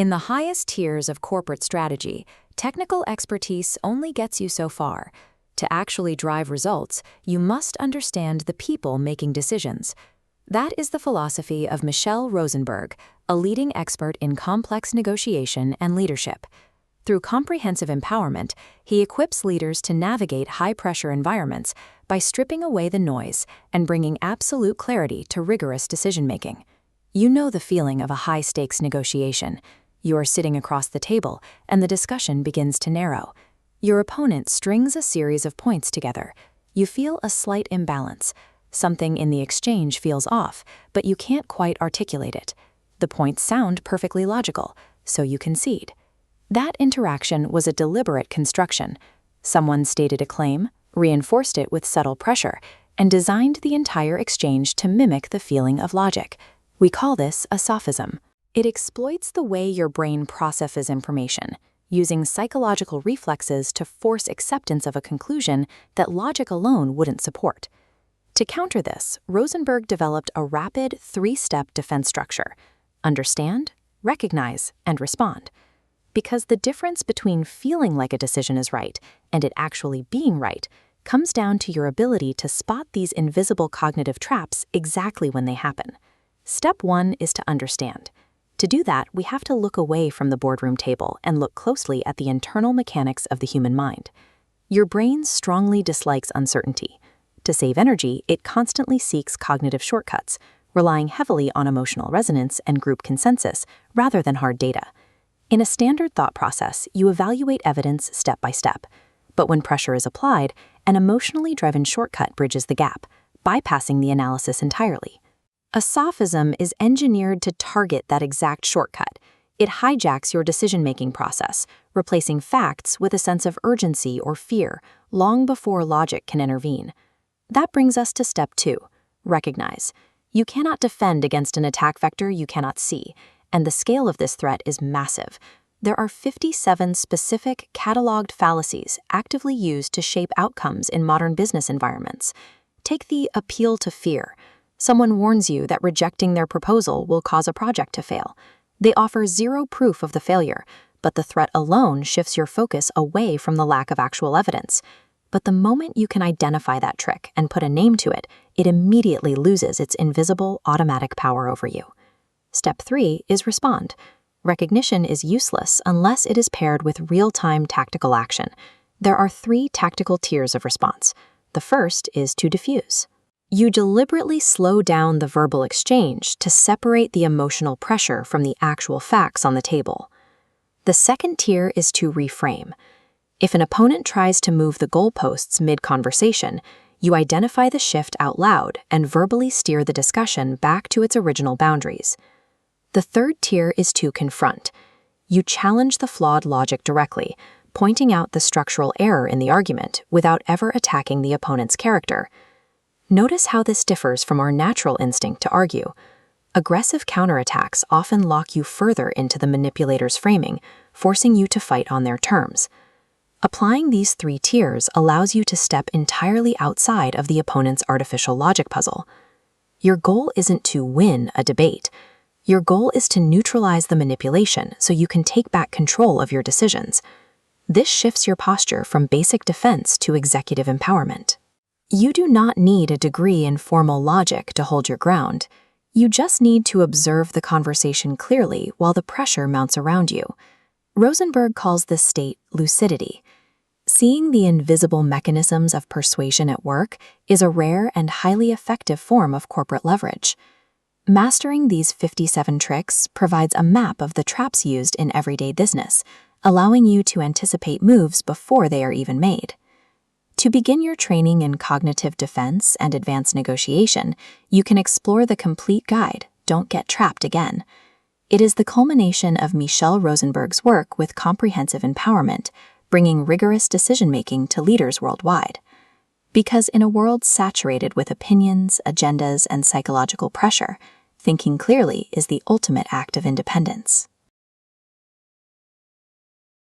In the highest tiers of corporate strategy, technical expertise only gets you so far. To actually drive results, you must understand the people making decisions. That is the philosophy of Michelle Rosenberg, a leading expert in complex negotiation and leadership. Through comprehensive empowerment, he equips leaders to navigate high-pressure environments by stripping away the noise and bringing absolute clarity to rigorous decision-making. You know the feeling of a high-stakes negotiation. You are sitting across the table, and the discussion begins to narrow. Your opponent strings a series of points together. You feel a slight imbalance. Something in the exchange feels off, but you can't quite articulate it. The points sound perfectly logical, so you concede. That interaction was a deliberate construction. Someone stated a claim, reinforced it with subtle pressure, and designed the entire exchange to mimic the feeling of logic. We call this a sophism. It exploits the way your brain processes information, using psychological reflexes to force acceptance of a conclusion that logic alone wouldn't support. To counter this, Rosenberg developed a rapid three-step defense structure: understand, recognize, and respond. Because the difference between feeling like a decision is right and it actually being right comes down to your ability to spot these invisible cognitive traps exactly when they happen. Step 1 is to understand. To do that, we have to look away from the boardroom table and look closely at the internal mechanics of the human mind. Your brain strongly dislikes uncertainty. To save energy, it constantly seeks cognitive shortcuts, relying heavily on emotional resonance and group consensus rather than hard data. In a standard thought process, you evaluate evidence step by step. But when pressure is applied, an emotionally driven shortcut bridges the gap, bypassing the analysis entirely. A sophism is engineered to target that exact shortcut. It hijacks your decision-making process, replacing facts with a sense of urgency or fear long before logic can intervene. That brings us to step 2, recognize. You cannot defend against an attack vector you cannot see, and the scale of this threat is massive. There are 57 specific cataloged fallacies actively used to shape outcomes in modern business environments. Take the appeal to fear. Someone warns you that rejecting their proposal will cause a project to fail. They offer zero proof of the failure, but the threat alone shifts your focus away from the lack of actual evidence. But the moment you can identify that trick and put a name to it, it immediately loses its invisible, automatic power over you. Step 3 is respond. Recognition is useless unless it is paired with real-time tactical action. There are 3 tactical tiers of response. The first is to diffuse. You deliberately slow down the verbal exchange to separate the emotional pressure from the actual facts on the table. The second tier is to reframe. If an opponent tries to move the goalposts mid-conversation, you identify the shift out loud and verbally steer the discussion back to its original boundaries. The third tier is to confront. You challenge the flawed logic directly, pointing out the structural error in the argument without ever attacking the opponent's character. Notice how this differs from our natural instinct to argue. Aggressive counterattacks often lock you further into the manipulator's framing, forcing you to fight on their terms. Applying these 3 tiers allows you to step entirely outside of the opponent's artificial logic puzzle. Your goal isn't to win a debate. Your goal is to neutralize the manipulation so you can take back control of your decisions. This shifts your posture from basic defense to executive empowerment. You do not need a degree in formal logic to hold your ground. You just need to observe the conversation clearly while the pressure mounts around you. Rosenberg calls this state lucidity. Seeing the invisible mechanisms of persuasion at work is a rare and highly effective form of corporate leverage. Mastering these 57 tricks provides a map of the traps used in everyday business, allowing you to anticipate moves before they are even made. To begin your training in cognitive defense and advanced negotiation, you can explore the complete guide, Don't Get Trapped Again. It is the culmination of Michelle Rosenberg's work with comprehensive empowerment, bringing rigorous decision-making to leaders worldwide. Because in a world saturated with opinions, agendas, and psychological pressure, thinking clearly is the ultimate act of independence.